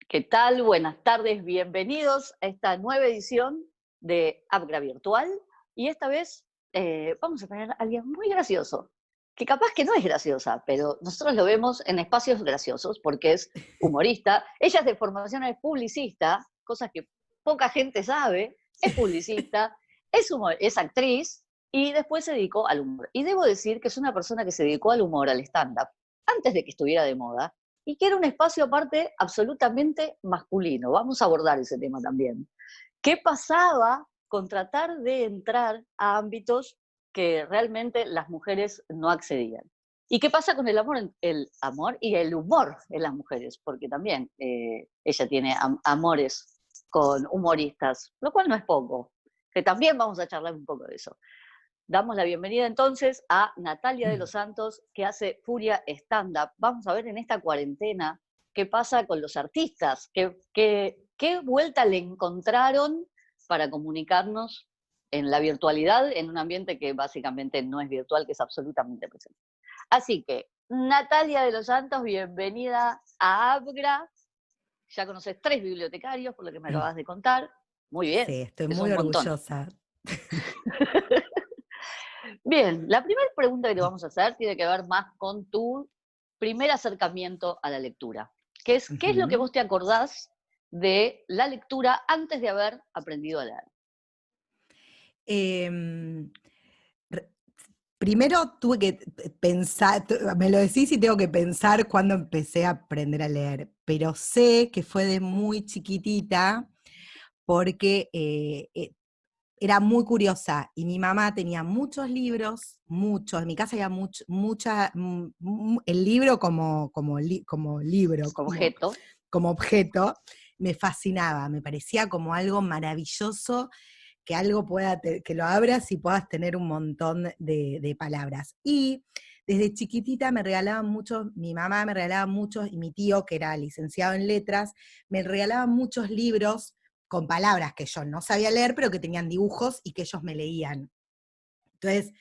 ¿Qué tal? Buenas tardes, bienvenidos a esta nueva edición de Abra Virtual. Y esta vez vamos a tener a alguien muy gracioso, que capaz que no es graciosa, pero nosotros lo vemos en espacios graciosos porque es humorista. Ella es de formación es publicista, cosas que poca gente sabe, es publicista, es actriz y después se dedicó al humor. Y debo decir que es una persona que se dedicó al humor, al stand-up, antes de que estuviera de moda y que era un espacio aparte absolutamente masculino. Vamos a abordar ese tema también. ¿Qué pasaba con tratar de entrar a ámbitos que realmente las mujeres no accedían? ¿Y qué pasa con el amor y el humor en las mujeres? Porque también ella tiene amores con humoristas, lo cual no es poco, que también vamos a charlar un poco de eso. Damos la bienvenida entonces a Natalia de los Santos, que hace Furia Stand Up. Vamos a ver en esta cuarentena qué pasa con los artistas, qué vuelta le encontraron para comunicarnos en la virtualidad, en un ambiente que básicamente no es virtual, que es absolutamente presente. Así que, Natalia de los Santos, bienvenida a Abgra. Ya conoces 3 bibliotecarios, por lo que me acabas de contar. Muy bien, Sí, estoy es muy un montón. orgullosa. Bien, la primera pregunta que te vamos a hacer tiene que ver más con tu primer acercamiento a la lectura, que es, ¿qué es lo que Ujú. vos te acordás de la lectura antes de haber aprendido a leer? Em, re Primero tuve que pensar, me lo decís y tengo que pensar cuándo empecé a aprender a leer, pero sé que fue de muy chiquitita porque, era muy curiosa y mi mamá tenía muchos libros, muchos, en mi casa había el libro como libro, Como objeto. como objeto, me fascinaba, me parecía como algo maravilloso que algo que lo abras y puedas tener un montón de palabras. Y desde chiquitita me regalaban muchos, mi mamá me regalaba muchos, y mi tío, que era licenciado en letras, me regalaban muchos libros con palabras que yo no sabía leer, pero que tenían dibujos y que ellos me leían. Entonces,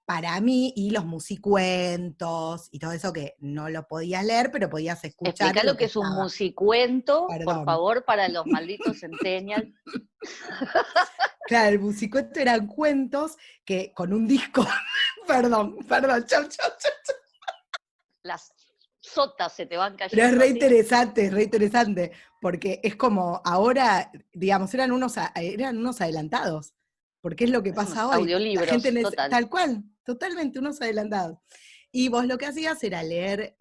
para mí, y los musicuentos y todo eso que no lo podías leer, pero podías escuchar Explica lo lo que que es un estaba. musicuento, por Perdón. favor, para los malditos centennials. Claro, el musicuento eran cuentos que con un disco, perdón, chau, chau, chau. Las sotas se te van Pero cayendo así. es re interesante, porque es como ahora, digamos, eran unos adelantados, porque es lo que Es pasa unos hoy. La gente, audiolibros, total. tal cual, totalmente unos adelantados. Y vos lo que hacías era leer,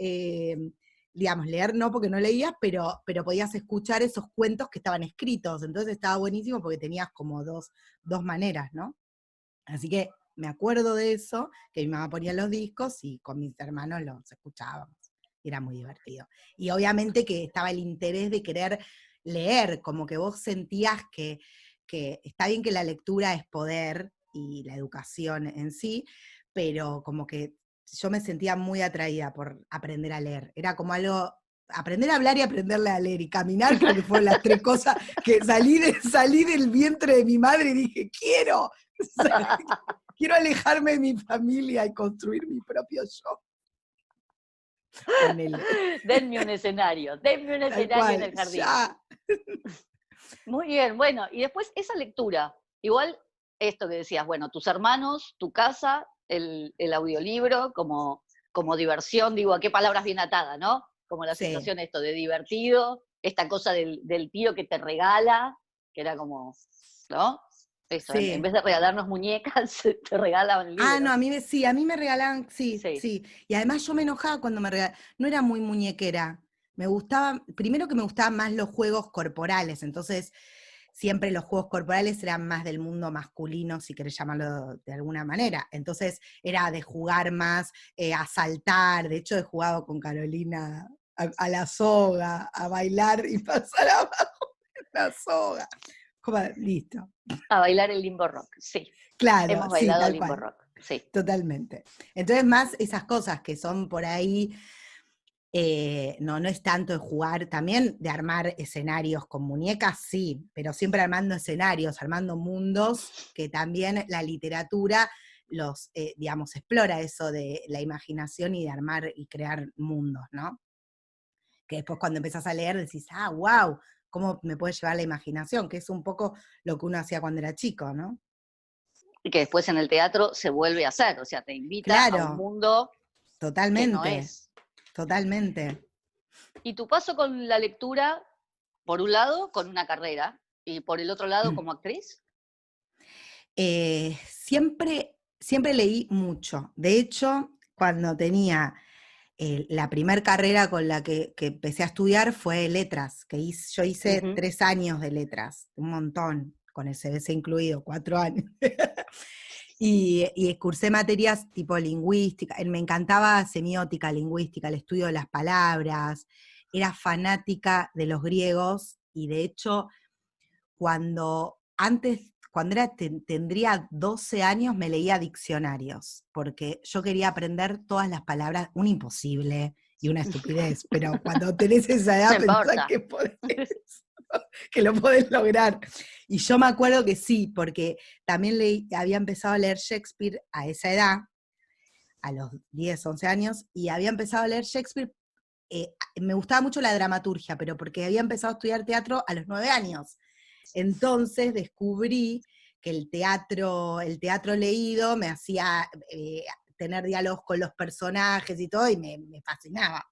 digamos, leer no porque no leías, pero podías escuchar esos cuentos que estaban escritos, entonces estaba buenísimo porque tenías como dos maneras, ¿no? Así que me acuerdo de eso, que mi mamá ponía los discos y con mis hermanos los escuchábamos. Y era muy divertido. Y obviamente que estaba el interés de querer leer, como que vos sentías que está bien que la lectura es poder y la educación en sí, pero como que yo me sentía muy atraída por aprender a leer. Era como algo, aprender a hablar y aprenderle a leer y caminar, creo que fueron las tres cosas que salí del vientre de mi madre y dije, quiero, quiero alejarme de mi familia y construir mi propio yo. Ponele. Denme un Tal escenario en cual, el jardín. ya. Muy bien, bueno, y después esa lectura, igual esto que decías, bueno, tus hermanos, tu casa, el audiolibro como diversión, digo, a qué palabras bien atadas, ¿no? Como la Sí, situación esto de divertido, esta cosa del tío que te regala, que era como, ¿no? Eso, en sí. vez de regalarnos muñecas, te regalaban Ah, no, libros. sí, a mí me regalaban, sí, Sí. sí. Y además yo me enojaba cuando me regalaban, no era muy muñequera. Me gustaba, primero que me gustaban más los juegos corporales, entonces siempre los juegos corporales eran más del mundo masculino, si querés llamarlo de alguna manera. Entonces era de jugar más, a saltar, de hecho he jugado con Carolina a la soga, a bailar y pasar abajo de la soga. Como, listo. A bailar el limbo rock, sí. Claro, Hemos sí, bailado tal limbo cual. rock, sí. Totalmente. Entonces, más esas cosas que son por ahí, no es tanto de jugar, también de armar escenarios con muñecas, sí, pero siempre armando escenarios, armando mundos, que también la literatura digamos, explora eso de la imaginación y de armar y crear mundos, ¿no? que después cuando empezás a leer decís, wow, cómo me puede llevar la imaginación, que es un poco lo que uno hacía cuando era chico, ¿no? Y que después en el teatro se vuelve a hacer, o sea, te invita a un Claro, mundo que no totalmente, es. totalmente. Y tu paso con la lectura, por un lado, con una carrera, y por el otro lado, como actriz. Siempre leí mucho. De hecho, cuando tenía la primer carrera con la que empecé a estudiar fue letras, yo hice Ujú. 3 años de letras, un montón, con el CBC incluido, 4 años. Y cursé materias tipo lingüística, me encantaba semiótica, lingüística, el estudio de las palabras, era fanática de los griegos y de hecho tendría 12 años me leía diccionarios, porque yo quería aprender todas las palabras, un imposible y una estupidez, pero cuando tenés esa No edad pensás importa. que lo podés lograr. Y yo me acuerdo que sí, porque también había empezado a leer Shakespeare a esa edad, a los 10, 11 años, y había empezado a leer Shakespeare, me gustaba mucho la dramaturgia, pero porque había empezado a estudiar teatro a los 9 años. Entonces descubrí que el teatro leído me hacía tener diálogos con los personajes y todo, y me fascinaba.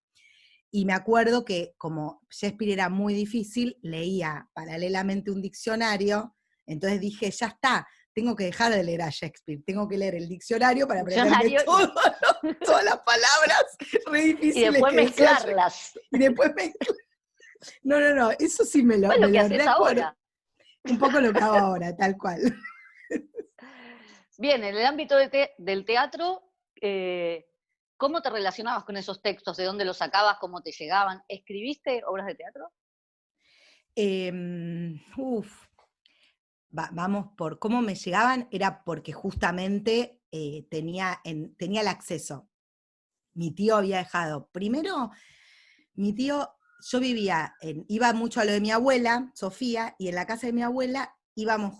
Y me acuerdo que como Shakespeare era muy difícil, leía paralelamente un diccionario, entonces dije, ya está, tengo que dejar de leer a Shakespeare, tengo que leer el diccionario para aprenderme Diccionario todas las palabras re y difíciles después que decía Shakespeare. mezclarlas. Y después no, eso sí me Pues lo, lo me que lo haces recuerdo. ahora. Un poco lo que hago ahora, tal cual. Bien, en el ámbito del teatro, eh, ¿cómo te relacionabas con esos textos? ¿De dónde los sacabas? ¿Cómo te llegaban? ¿Escribiste obras de teatro? Uf, vamos por cómo me llegaban, era porque justamente tenía el acceso. Mi tío había dejado, primero, mi tío, yo iba mucho a lo de mi abuela, Sofía, y en la casa de mi abuela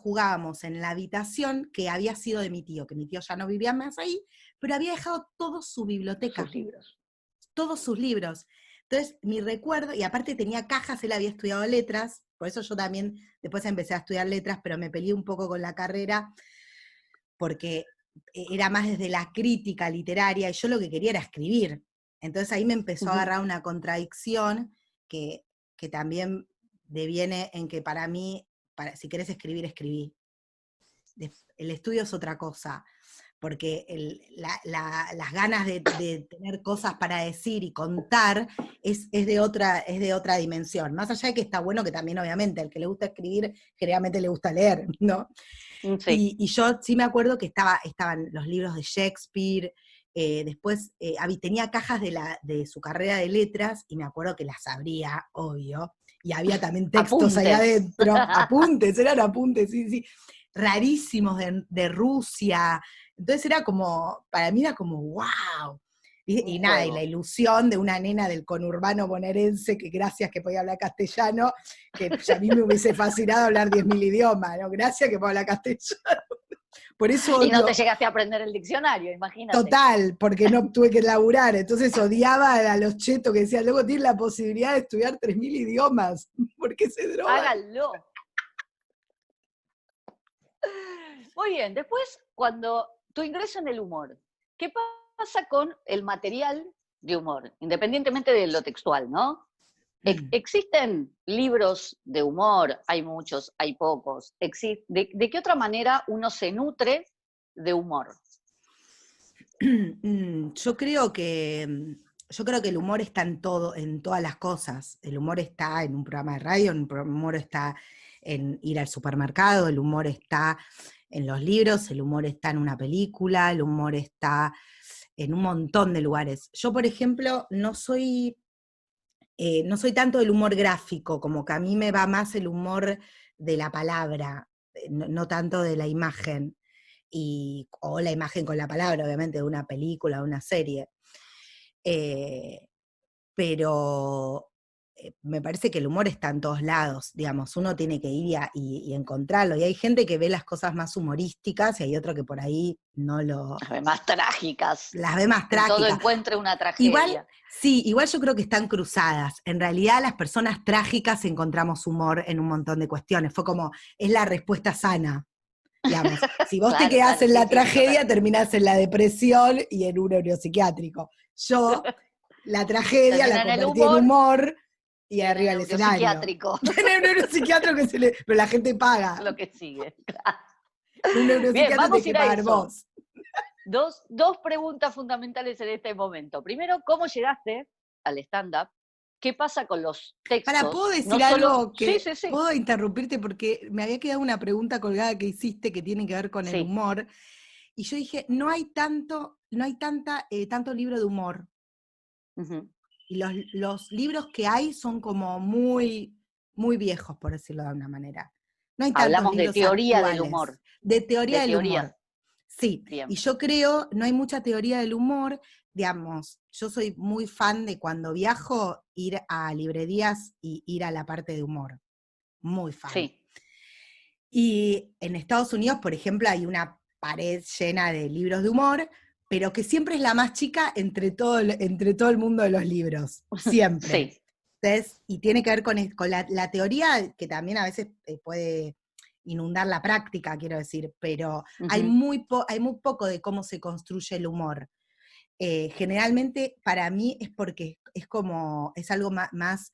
jugábamos en la habitación que había sido de mi tío, que mi tío ya no vivía más ahí, pero había dejado toda su Sus biblioteca, libros. todos sus libros. Entonces, mi recuerdo, y aparte tenía cajas, él había estudiado letras, por eso yo también después empecé a estudiar letras, pero me peleé un poco con la carrera, porque era más desde la crítica literaria, y yo lo que quería era escribir. Entonces ahí me empezó a Ujú. agarrar una contradicción que también deviene en que para mí, si querés escribir, escribí. El estudio es otra cosa, porque las ganas de tener cosas para decir y contar es de otra dimensión. Más allá de que está bueno que también, obviamente, al que le gusta escribir, generalmente le gusta leer, ¿no? Sí. Y yo sí me acuerdo que estaban los libros de Shakespeare, después tenía cajas de su carrera de letras, y me acuerdo que las abría, obvio, y había también textos ahí Apuntes. adentro, apuntes, eran apuntes, sí, sí, rarísimos de Rusia. Entonces para mí era como, wow. Un Y nada, y la juego. ilusión de una nena del conurbano bonaerense que gracias que podía hablar castellano, que a mí me hubiese fascinado hablar 10.000 idiomas, ¿no? Gracias que puedo hablar castellano. Por eso Y no te odio, llegaste a aprender el diccionario, imagínate. total, porque no tuve que laburar, entonces odiaba a los chetos que decían, luego tienen la posibilidad de estudiar 3.000 idiomas, porque se drogan. Háganlo. Muy bien, después, cuando tu ingreso en el humor, ¿qué pasa con el material de humor? Independientemente de lo textual, ¿no? ¿Existen libros de humor? Hay muchos, hay pocos. ¿De qué otra manera uno se nutre de humor? Yo creo que el humor está en todo, en todas las cosas. El humor está en un programa de radio, el humor está en ir al supermercado, el humor está en los libros, el humor está en una película, el humor está en un montón de lugares. Yo, por ejemplo, no soy tanto del humor gráfico, como que a mí me va más el humor de la palabra, no tanto de la imagen, o la imagen con la palabra, obviamente, de una película, de una serie. Eh, pero me parece que el humor está en todos lados, digamos, uno tiene que ir y encontrarlo, y hay gente que ve las cosas más humorísticas y hay otro que por ahí no Las ve más trágicas. las ve más En todo trágicas. encuentre una Igual, tragedia. sí, igual yo creo que están cruzadas. En realidad las personas trágicas encontramos humor en un montón de cuestiones, fue como, es la respuesta sana. Digamos, si vos te Claro, quedás claro, en sí, la sí, total. tragedia, terminás en la depresión y en un neuropsiquiátrico. Yo, la tragedia la Termina en el convertí en humor humor y y en el arriba del escenario. neuropsiquiátrico. En el neuropsiquiátrico pero la gente paga. Lo que sigue. En un Bien, neuropsiquiatra tenés vamos a que ir a pagar eso. vos. Dos preguntas fundamentales en este momento. Primero, ¿cómo llegaste al stand-up? ¿Qué pasa con los ¿Puedo textos? No decir solo. algo Sí, que, sí, sí. puedo interrumpirte porque me había quedado una pregunta colgada que hiciste que tiene que ver con el Sí. humor? Y yo dije, no hay tanto libro de humor. Ujú. Y los libros que hay son como muy, muy viejos, por decirlo de alguna manera. No hay tantos Hablamos de libros teoría del actuales. humor. De teoría De del teoría. humor. Sí, y Bien. yo creo, no hay mucha teoría del humor, digamos, yo soy muy fan de cuando viajo, ir a librerías y ir a la parte de humor. Muy fan. Sí. Y en Estados Unidos, por ejemplo, hay una pared llena de libros de humor, pero que siempre es la más chica entre todo el mundo de los libros, siempre. Sí. Entonces, y tiene que ver con la teoría, que también a veces puede inundar la práctica, quiero decir, pero Ujú. hay muy poco de cómo se construye el humor. Generalmente para mí es porque es algo más,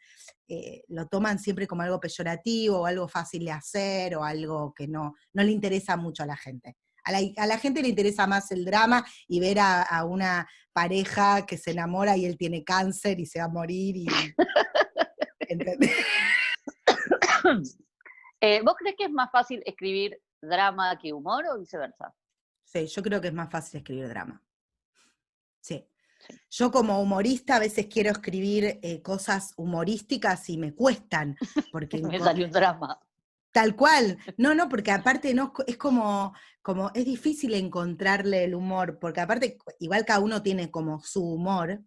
lo toman siempre como algo peyorativo o algo fácil de hacer o algo que no le interesa mucho a la gente. A la gente le interesa más el drama y ver a una pareja que se enamora y él tiene cáncer y se va a morir ¿entendés? ¿Vos crees que es más fácil escribir drama que humor o viceversa? Sí, yo creo que es más fácil escribir drama. Sí. Sí. Yo como humorista a veces quiero escribir cosas humorísticas y me cuestan, porque Me salió un drama. tal cual, no, porque aparte no es como es difícil encontrarle el humor, porque aparte igual cada uno tiene como su humor,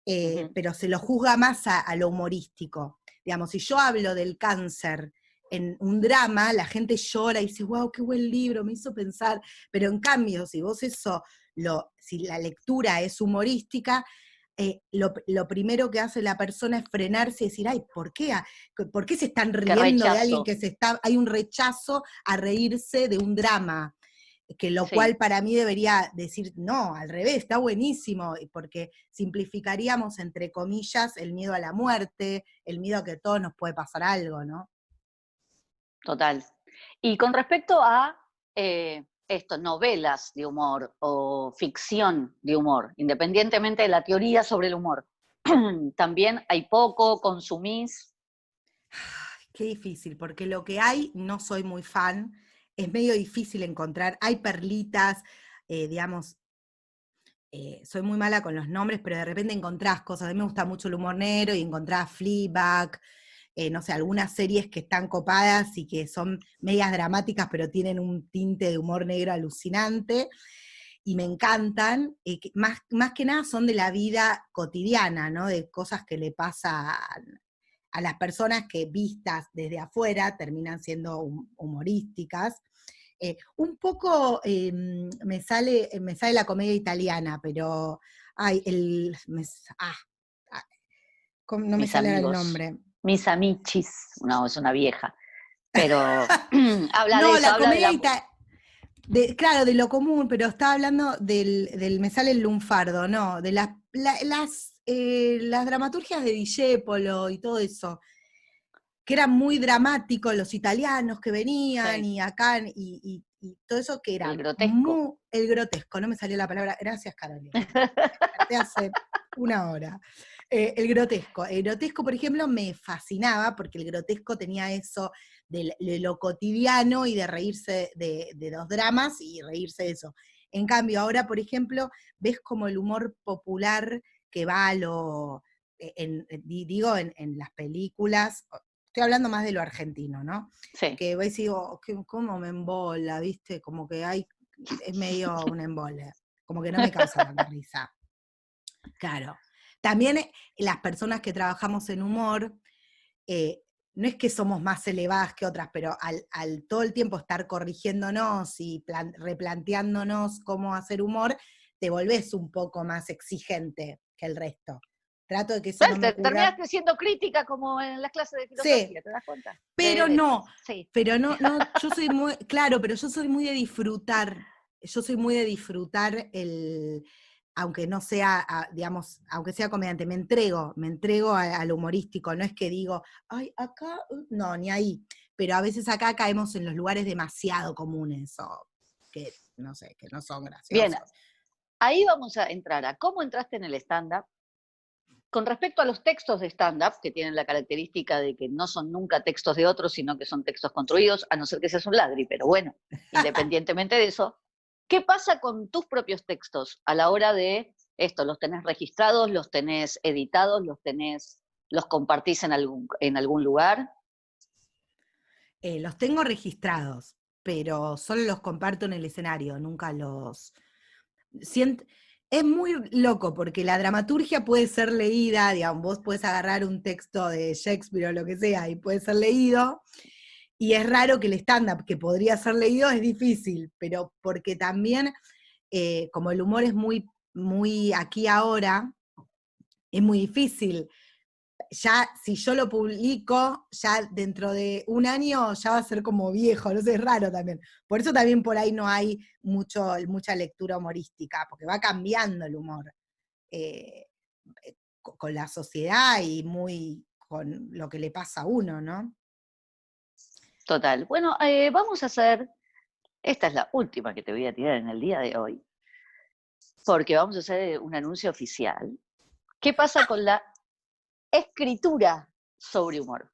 Ujú. pero se lo juzga más a lo humorístico. Digamos, si yo hablo del cáncer en un drama, la gente llora y dice, wow, qué buen libro, me hizo pensar, pero en cambio, si vos si la lectura es humorística, lo primero que hace la persona es frenarse y decir, ay, ¿por qué se están Qué riendo de alguien rechazo. que hay un rechazo a reírse de un drama? Que lo cual Sí, para mí debería decir, no, al revés, está buenísimo, porque simplificaríamos, entre comillas, el miedo a la muerte, el miedo a que a todos nos puede pasar algo, ¿no? total. Y con respecto a novelas de humor o ficción de humor, independientemente de la teoría sobre el humor, también hay poco, consumís. Qué difícil, porque lo que hay no soy muy fan, es medio difícil encontrar, hay perlitas, digamos, soy muy mala con los nombres, pero de repente encontrás cosas, a mí me gusta mucho el humor negro y encontrás Fleabag, no sé, algunas series que están copadas y que son medias dramáticas, pero tienen un tinte de humor negro alucinante, y me encantan, más que nada son de la vida cotidiana, ¿no? De cosas que le pasa a las personas que vistas desde afuera terminan siendo humorísticas. Un poco me sale la comedia italiana, pero ay, ah, no me Mis sale ahora el amigos, nombre. mis amichis, no, es una vieja, pero habla de No, eso, la habla de comedia la. italiana, claro, de lo común, pero estaba hablando me sale el lunfardo, no, de las dramaturgias de Discépolo y todo eso, que eran muy dramáticos, los italianos que venían Sí, y acá, y todo eso que el era grotesco. el grotesco, no me salió la palabra, gracias Carolina, me desperté hace una hora. El grotesco, por ejemplo, me fascinaba porque el grotesco tenía eso de lo cotidiano y de reírse de los dramas y reírse de eso. En cambio, ahora, por ejemplo, ves como el humor popular que va a digo, en las películas, estoy hablando más de lo argentino, ¿no? Sí, Que vais y digo, ¿cómo me embola? ¿Viste? Como que es medio un embole, como que no me causa tanta risa. Claro. También las personas que trabajamos en humor, no es que somos más elevadas que otras, pero al todo el tiempo estar corrigiéndonos y replanteándonos cómo hacer humor, te volvés un poco más exigente que el resto. Trato de que eso no me Te ocurra. terminaste siendo crítica como en las clases de Sí, filosofía, ¿te das cuenta? pero no, Sí. yo soy muy, claro, pero yo soy muy de disfrutar, aunque no sea, digamos, aunque sea comediante, me entrego a lo humorístico, no es que digo, ay, acá, no, ni ahí, pero a veces acá caemos en los lugares demasiado comunes, o que, no sé, que no son Bien, graciosos. ahí vamos a entrar a cómo entraste en el stand-up. Con respecto a los textos de stand-up, que tienen la característica de que no son nunca textos de otros, sino que son textos construidos, a no ser que seas un ladri, pero bueno, independientemente de eso, ¿qué pasa con tus propios textos a la hora de esto? ¿Los tenés registrados, los tenés editados, los compartís en algún lugar? Los tengo registrados, pero solo los comparto en el escenario, nunca los... Es muy loco porque la dramaturgia puede ser leída, digamos, vos puedes agarrar un texto de Shakespeare o lo que sea y puede ser leído, y es raro que el stand-up que podría ser leído es difícil, pero porque también, como el humor es muy, muy aquí ahora, es muy difícil. Ya, si yo lo publico, ya dentro de un año ya va a ser como viejo, no sé, es raro también. Por eso también por ahí no hay mucha lectura humorística, porque va cambiando el humor eh, con la sociedad y muy con lo que le pasa a uno, ¿no? Total. Bueno, vamos a hacer, esta es la última que te voy a tirar en el día de hoy, porque vamos a hacer un anuncio oficial. ¿Qué pasa con la escritura sobre humor?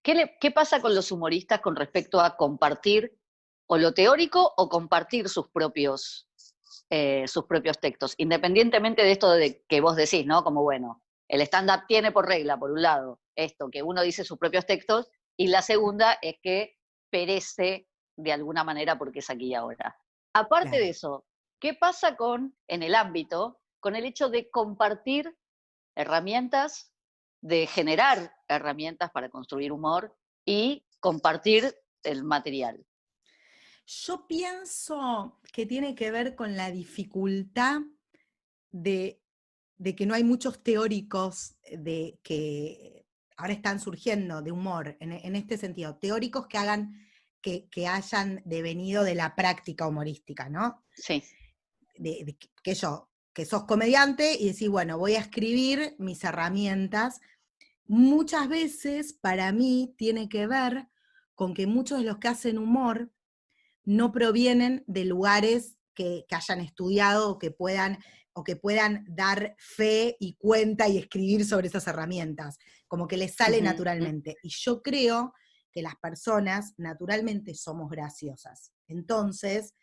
¿Qué pasa con los humoristas con respecto a compartir o lo teórico o compartir sus propios textos? Independientemente de esto de que vos decís, ¿no? Como bueno, el stand-up tiene por regla, por un lado, esto, que uno dice sus propios textos, y la segunda es que perece de alguna manera porque es aquí y ahora. Aparte Claro. de eso, ¿qué pasa en el ámbito, con el hecho de compartir herramientas, de generar herramientas para construir humor y compartir el material? Yo pienso que tiene que ver con la dificultad de, de que no hay muchos teóricos de que ahora están surgiendo de humor, en este sentido, teóricos que hayan devenido de la práctica humorística, ¿no? Sí. Que sos comediante y decís, bueno, voy a escribir mis herramientas. Muchas veces, para mí, tiene que ver con que muchos de los que hacen humor no provienen de lugares que hayan estudiado o que puedan dar fe y cuenta y escribir sobre esas herramientas, como que les sale naturalmente. Y yo creo que las personas naturalmente somos graciosas. Entonces,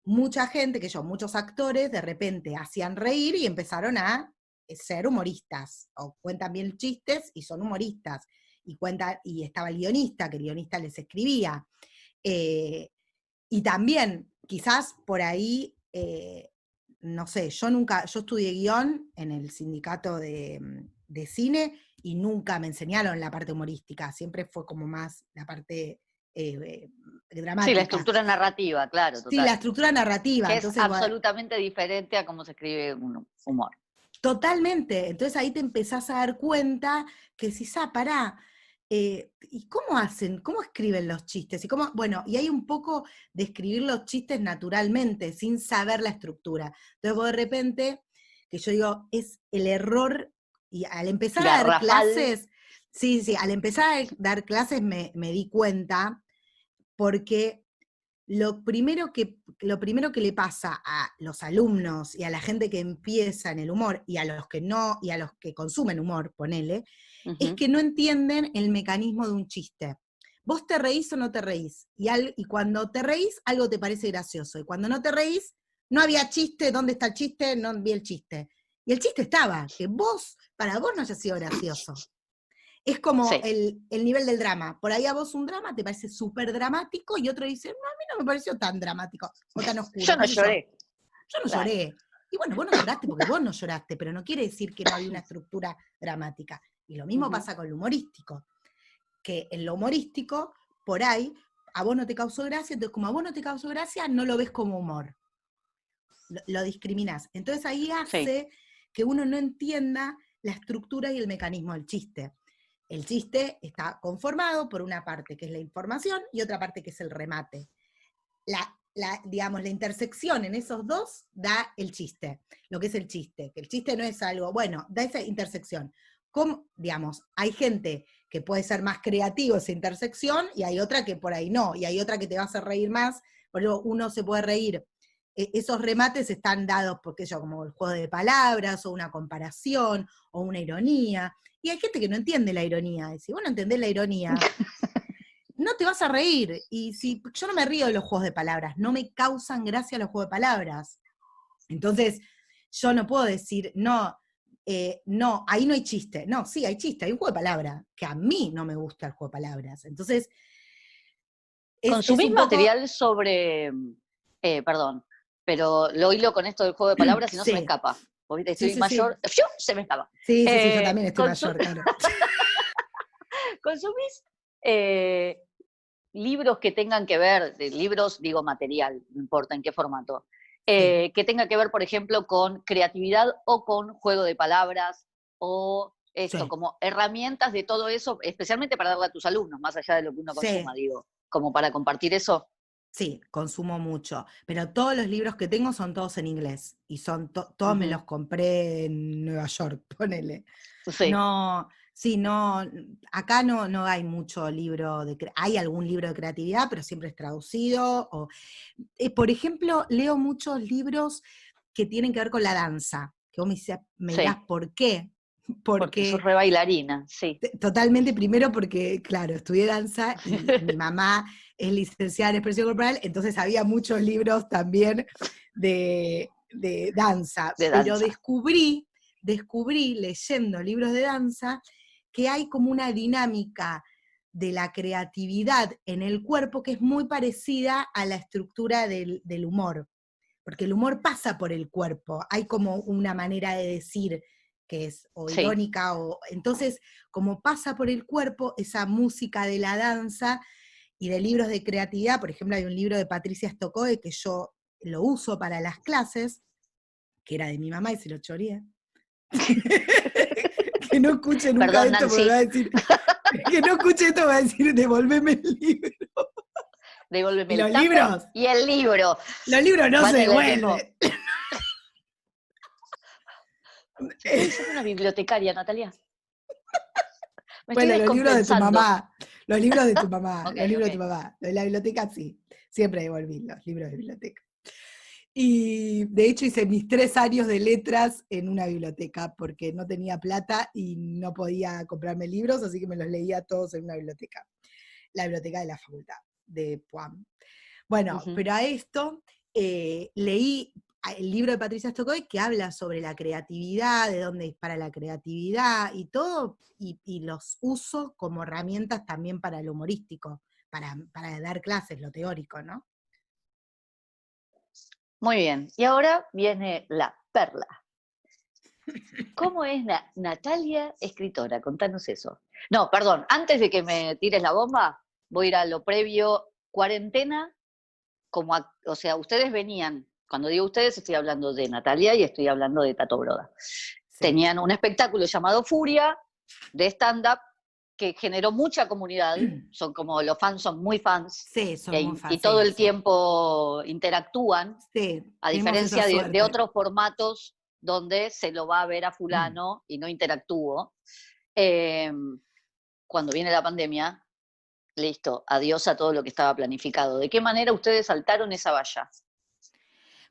mucha gente, muchos actores, de repente hacían reír y empezaron a ser humoristas, o cuentan bien chistes y son humoristas, y estaba el guionista, que el guionista les escribía. Y también, quizás por ahí, no sé, yo estudié guión en el sindicato de cine y nunca me enseñaron la parte humorística, siempre fue como más la parte Sí, la dramática. estructura narrativa, claro, Sí, la total. estructura narrativa, Que es entonces, bueno, absolutamente diferente a cómo se escribe un humor. totalmente. Entonces ahí te empezás a dar cuenta que si pará, ¿y cómo hacen? ¿Cómo escriben los chistes? Bueno, y hay un poco de escribir los chistes naturalmente, sin saber la estructura. Entonces vos de repente, que yo digo, es el error, y al empezar a dar Garrafal. clases, sí, al empezar a dar clases me di cuenta, porque lo primero que le pasa a los alumnos y a la gente que empieza en el humor y a los que no, y a los que consumen humor, ponele, es que no entienden el mecanismo de un chiste. Vos te reís o no te reís, y cuando te reís, algo te parece gracioso, y cuando no te reís, no había chiste, ¿dónde está el chiste? No vi el chiste. Y el chiste estaba, que para vos no haya sido gracioso. Es como Sí. el nivel del drama. Por ahí a vos un drama te parece súper dramático y otro dice, no, a mí no me pareció tan dramático o tan oscuro, Yo no qué sé yo. lloré. Yo no Claro. lloré. Y bueno, vos no lloraste porque vos no lloraste, pero no quiere decir que no hay una estructura dramática. Y lo mismo pasa con lo humorístico, que en lo humorístico, por ahí, a vos no te causó gracia, entonces como a vos no te causó gracia, no lo ves como humor. Lo discriminás. Entonces ahí hace que uno no entienda la estructura y el mecanismo del chiste. El chiste está conformado por una parte que es la información y otra parte que es el remate. Digamos, la intersección en esos dos da el chiste, lo que es el chiste, que el chiste no es algo, bueno, da esa intersección. ¿Cómo? Digamos, hay gente que puede ser más creativo esa intersección y hay otra que por ahí no, y hay otra que te va a hacer reír más, por ejemplo, uno se puede reír, esos remates están dados porque yo, como el juego de palabras, o una comparación, o una ironía, y hay gente que no entiende la ironía, y si vos no entendés la ironía, no te vas a reír. Y si yo no me río de los juegos de palabras, no me causan gracia los juegos de palabras. Entonces, yo no puedo decir, no, no, ahí no hay chiste. No, sí, hay chiste, hay un juego de palabras, que a mí no me gusta el juego de palabras. Entonces, es ¿Consumís un poco... material sobre, perdón, pero lo hilo con esto del juego de palabras y no se me Sí, escapa? Porque viste, sí, estoy sí, sí. mayor, ¡fiu! Se me escapa. Sí, sí, sí, yo también estoy Consu- mayor, claro. ¿Consumís eh, libros que tengan que ver, de libros, digo material, no importa en qué formato, Sí, que tenga que ver, por ejemplo, con creatividad o con juego de palabras o esto, sí, como herramientas de todo eso, especialmente para darle a tus alumnos, más allá de lo que uno consuma, sí. digo, como para compartir eso? Sí, consumo mucho, pero todos los libros que tengo son todos en inglés y son todos me Ujú. los compré en Nueva York, ponele. Sí, No, sí, no, acá no hay mucho libro hay algún libro de creatividad, pero siempre es traducido. Por ejemplo, leo muchos libros que tienen que ver con la danza, que vos me dirás, sí, ¿por qué? porque sos Porque re bailarina, sí. totalmente, primero porque, claro, estudié danza y mi mamá es licenciada en expresión corporal, entonces había muchos libros también de danza, De pero danza. descubrí leyendo libros de danza que hay como una dinámica de la creatividad en el cuerpo que es muy parecida a la estructura del humor, porque el humor pasa por el cuerpo, hay como una manera de decir que es o Sí. irónica, o entonces como pasa por el cuerpo esa música de la danza y de libros de creatividad. Por ejemplo, hay un libro de Patricia Stokoe que yo lo uso para las clases, que era de mi mamá y se lo choreé. Que no escuche nunca Perdón, esto porque me va Nancy, a decir, que no escuche esto, me va a decir, devolveme el libro. devuélveme Y el tupper y el libro. los libros no se Van en el mismo. devuelven. Estoy siendo una bibliotecaria, Natalia. Me estoy Bueno, los libros de tu descompensando. mamá, los libros de tu mamá, Ok, los libros ok. de tu mamá. Lo de la biblioteca sí, siempre devolví los libros de biblioteca. Y de hecho hice mis 3 años de letras en una biblioteca porque no tenía plata y no podía comprarme libros, así que me los leía todos en una biblioteca, la biblioteca de la facultad de PUAM. Bueno, Ujú. pero a esto leí el libro de Patricia Stokoe que habla sobre la creatividad, de dónde dispara la creatividad y todo, y los uso como herramientas también para lo humorístico, para dar clases, lo teórico, ¿no? Muy bien. Y ahora viene la perla. ¿Cómo es Natalia escritora? Contanos eso. No, perdón, antes de que me tires la bomba, voy a ir a lo previo. Cuarentena, o sea, ustedes venían, cuando digo ustedes estoy hablando de Natalia y estoy hablando de Tato Broda. Sí. Tenían un espectáculo llamado Furia de stand-up que generó mucha comunidad, son como los fans, son muy fans, Sí, son muy y fans, todo sí, el sí. tiempo interactúan, Sí, a tenemos esa diferencia de suerte. otros formatos donde se lo va a ver a fulano y no interactúo. Eh, Cuando viene la pandemia, listo, adiós a todo lo que estaba planificado. ¿De qué manera ustedes saltaron esa valla?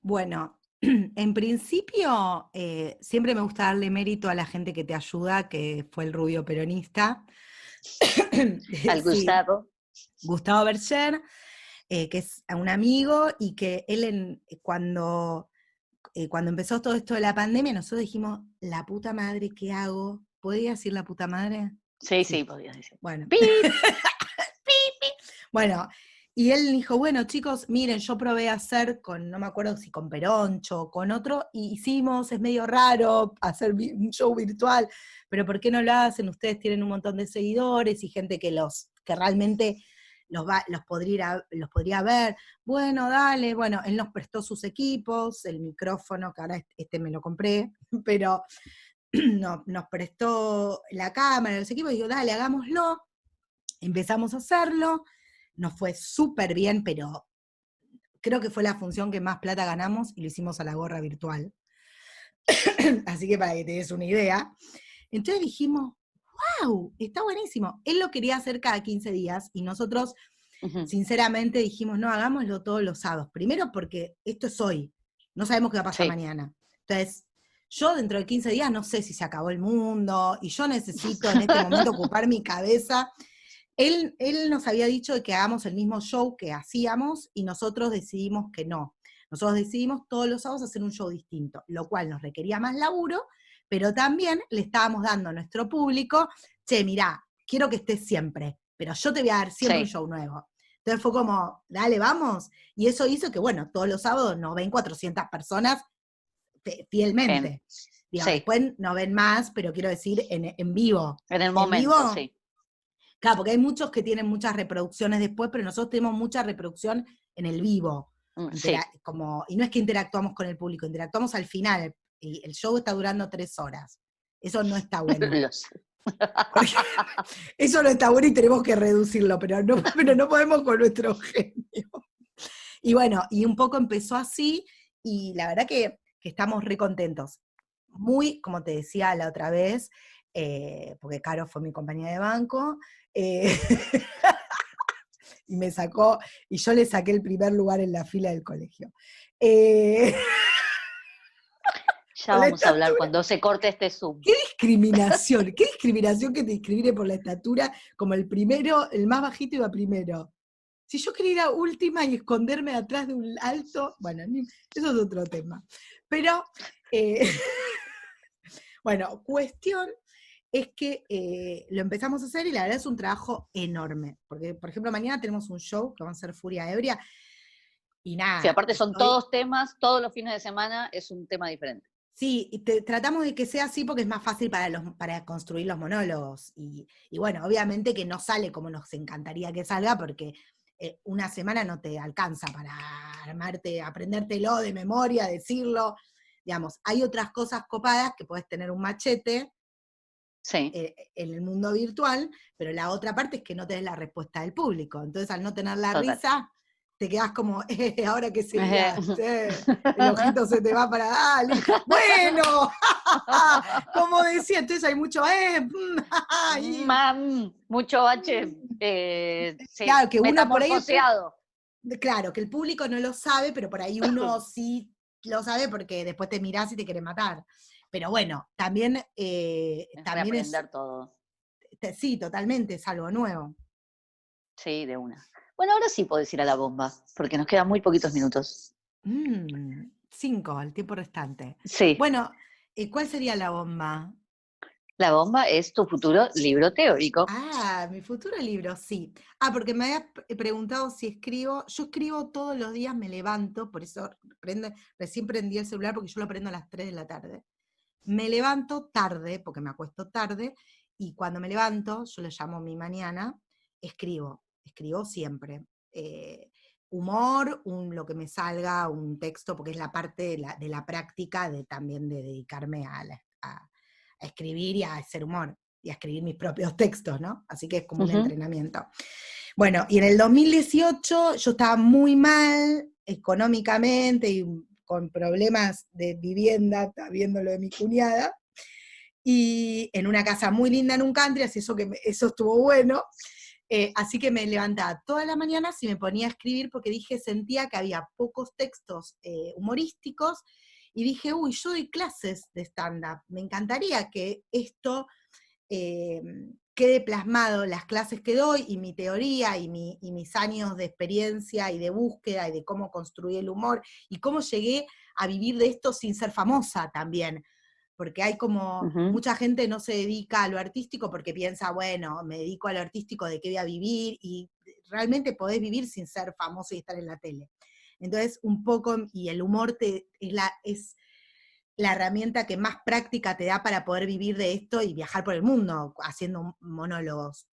Bueno, en principio, siempre me gusta darle mérito a la gente que te ayuda, que fue el rubio peronista. Al Sí, Gustavo. Gustavo Berger, que es un amigo, y que él cuando empezó todo esto de la pandemia, nosotros dijimos, la puta madre, ¿qué hago? ¿Podría decir la puta madre? Sí, sí, Sí, podías decir. bueno. ¡Pip! Bueno, Y él dijo, bueno, chicos, miren, yo probé a hacer con, no me acuerdo si con Peroncho o con otro, y hicimos, es medio raro hacer un show virtual, pero ¿por qué no lo hacen? Ustedes tienen un montón de seguidores y gente que realmente los podría ver. Bueno, dale, bueno, él nos prestó sus equipos, el micrófono, que ahora este me lo compré, pero nos prestó la cámara, los equipos, y digo, dale, hagámoslo. Empezamos a hacerlo, nos fue súper bien, pero creo que fue la función que más plata ganamos y lo hicimos a la gorra virtual. Así que para que te des una idea. Entonces dijimos, wow, está buenísimo. Él lo quería hacer cada 15 días y nosotros, sinceramente, dijimos, no, hagámoslo todos los sábados. Primero porque esto es hoy, no sabemos qué va a pasar mañana. Entonces, yo dentro de 15 días no sé si se acabó el mundo y yo necesito en este momento ocupar mi cabeza. Él nos había dicho de que hagamos el mismo show que hacíamos y nosotros decidimos que no. Nosotros decidimos todos los sábados hacer un show distinto, lo cual nos requería más laburo, pero también le estábamos dando a nuestro público, che, mirá, quiero que estés siempre, pero yo te voy a dar siempre un show nuevo. Entonces fue como, dale, vamos. Y eso hizo que, bueno, todos los sábados nos ven 400 personas fielmente. Digo, después nos ven más, pero quiero decir en vivo. En el momento, vivo, sí. Claro, porque hay muchos que tienen muchas reproducciones después, pero nosotros tenemos mucha reproducción en el vivo. Y no es que interactuamos con el público, interactuamos al final. Y el show está durando 3 horas. Eso no está bueno. Eso no está bueno y tenemos que reducirlo, pero no podemos con nuestro genio. Y bueno, y un poco empezó así, y la verdad que estamos re contentos. Muy, como te decía la otra vez, porque Caro fue mi compañía de banco, y me sacó, y yo le saqué el primer lugar en la fila del colegio. Ya vamos a hablar cuando se corte este Zoom. ¿Qué discriminación que te discrimine por la estatura, como el primero, el más bajito iba primero? Si yo quería ir a última y esconderme atrás de un alto, bueno, eso es otro tema. Pero, bueno, cuestión es que lo empezamos a hacer y la verdad es un trabajo enorme. Porque, por ejemplo, mañana tenemos un show que va a ser Furia Ebria y nada. Sí, aparte son todos temas, todos los fines de semana es un tema diferente. Sí, y tratamos de que sea así porque es más fácil para construir los monólogos. Y bueno, obviamente que no sale como nos encantaría que salga porque una semana no te alcanza para aprendértelo de memoria, decirlo. Digamos, hay otras cosas copadas que podés tener un machete en el mundo virtual, pero la otra parte es que no tenés la respuesta del público. Entonces, al no tener la risa, te quedás como, ahora que sería, el ojito se te va para dale. Bueno, como decía, entonces hay mucho, mucho bache, claro, que uno por ahí, claro, que el público no lo sabe, pero por ahí uno sí lo sabe porque después te mirás y te quiere matar. Pero bueno, también es todo. Sí, totalmente, es algo nuevo. Sí, de una. Bueno, ahora sí podés ir a la bomba, porque nos quedan muy poquitos minutos. 5, el tiempo restante. Sí. Bueno, ¿cuál sería la bomba? La bomba es tu futuro libro teórico. Ah, mi futuro libro, sí. Porque me habías preguntado si escribo. Yo escribo todos los días, me levanto, por eso recién prendí el celular porque yo lo prendo a las 3 de la tarde. Me levanto tarde, porque me acuesto tarde, y cuando me levanto, yo lo llamo mi mañana, escribo siempre. Humor, lo que me salga, un texto, porque es la parte de la práctica también de dedicarme a escribir y a hacer humor, y a escribir mis propios textos, ¿no? Así que es como un entrenamiento. Bueno, y en el 2018 yo estaba muy mal económicamente y con problemas de vivienda, está viendo lo de mi cuñada, y en una casa muy linda en un country, así eso estuvo bueno. Así que me levantaba todas las mañanas y me ponía a escribir porque sentía que había pocos textos humorísticos, y dije, yo doy clases de stand-up, me encantaría que esto quede plasmado, las clases que doy y mi teoría y mis años de experiencia y de búsqueda y de cómo construí el humor y cómo llegué a vivir de esto sin ser famosa también. Porque hay como, mucha gente no se dedica a lo artístico porque piensa, bueno, me dedico a lo artístico, ¿de qué voy a vivir? Y realmente podés vivir sin ser famoso y estar en la tele. Entonces, un poco, y el humor es la herramienta que más práctica te da para poder vivir de esto y viajar por el mundo haciendo monólogos.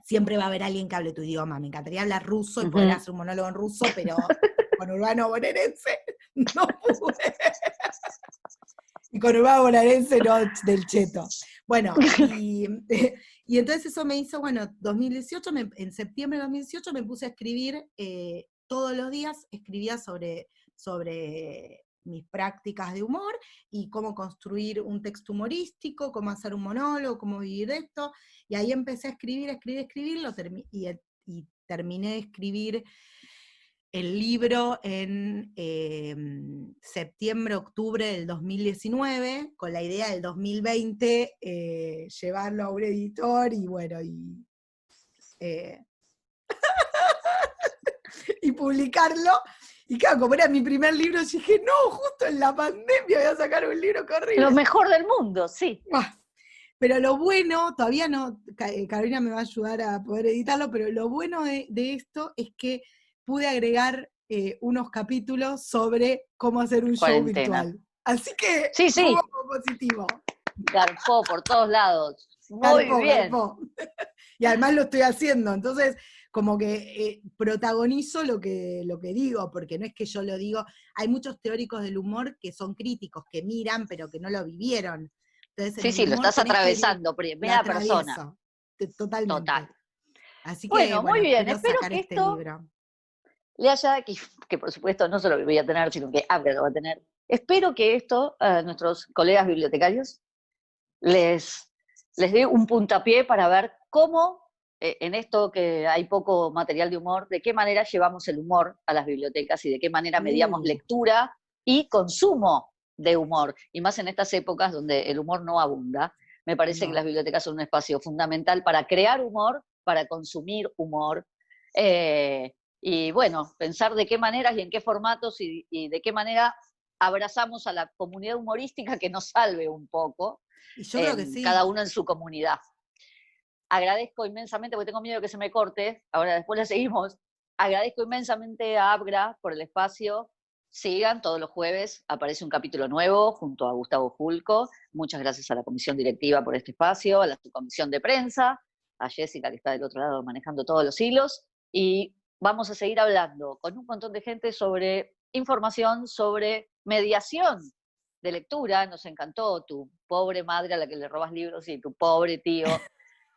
Siempre va a haber alguien que hable tu idioma. Me encantaría hablar ruso y poder hacer un monólogo en ruso, pero con urbano bonaerense no pude. Y con urbano bonaerense no del cheto. Bueno, y entonces eso me hizo, bueno, 2018, en septiembre de 2018 me puse a escribir todos los días, escribía sobre mis prácticas de humor y cómo construir un texto humorístico, cómo hacer un monólogo, cómo vivir de esto, y ahí empecé a escribir, y terminé de escribir el libro en septiembre, octubre del 2019, con la idea del 2020 llevarlo a un editor y bueno, y publicarlo. Y claro, como era mi primer libro, dije, no, justo en la pandemia voy a sacar un libro, qué horrible. Lo mejor del mundo, sí. Pero lo bueno, todavía no, Carolina me va a ayudar a poder editarlo, pero lo bueno de esto es que pude agregar unos capítulos sobre cómo hacer un show virtual. Así que sí, fue positivo. Garpó por todos lados. Muy bien. Garpó. Y además lo estoy haciendo, entonces como que protagonizo lo que digo, porque no es que yo lo digo, hay muchos teóricos del humor que son críticos, que miran, pero que no lo vivieron. Entonces, sí, lo estás atravesando, primera persona. Totalmente. Total. Así que, bueno, muy bien, espero sacar que este esto libro. Le haya, que por supuesto no solo lo voy a tener, sino que Abra lo va a tener. Espero que esto a nuestros colegas bibliotecarios les dé un puntapié para ver cómo, en esto que hay poco material de humor, de qué manera llevamos el humor a las bibliotecas y de qué manera mediamos lectura y consumo de humor. Y más en estas épocas donde el humor no abunda, me parece que las bibliotecas son un espacio fundamental para crear humor, para consumir humor, y bueno, pensar de qué maneras y en qué formatos y de qué manera abrazamos a la comunidad humorística que nos salve un poco, y yo creo que sí. cada uno en su comunidad. Agradezco inmensamente, porque tengo miedo que se me corte, ahora después la seguimos, agradezco inmensamente a Abra por el espacio. Sigan, todos los jueves aparece un capítulo nuevo junto a Gustavo Fulco. Muchas gracias a la comisión directiva por este espacio, a la subcomisión de prensa, a Jessica que está del otro lado manejando todos los hilos, y vamos a seguir hablando con un montón de gente sobre información, sobre mediación de lectura. Nos encantó tu pobre madre a la que le robas libros y tu pobre tío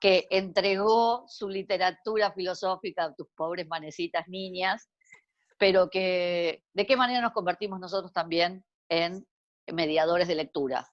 que entregó su literatura filosófica a tus pobres manecitas niñas, pero que de qué manera nos convertimos nosotros también en mediadores de lectura.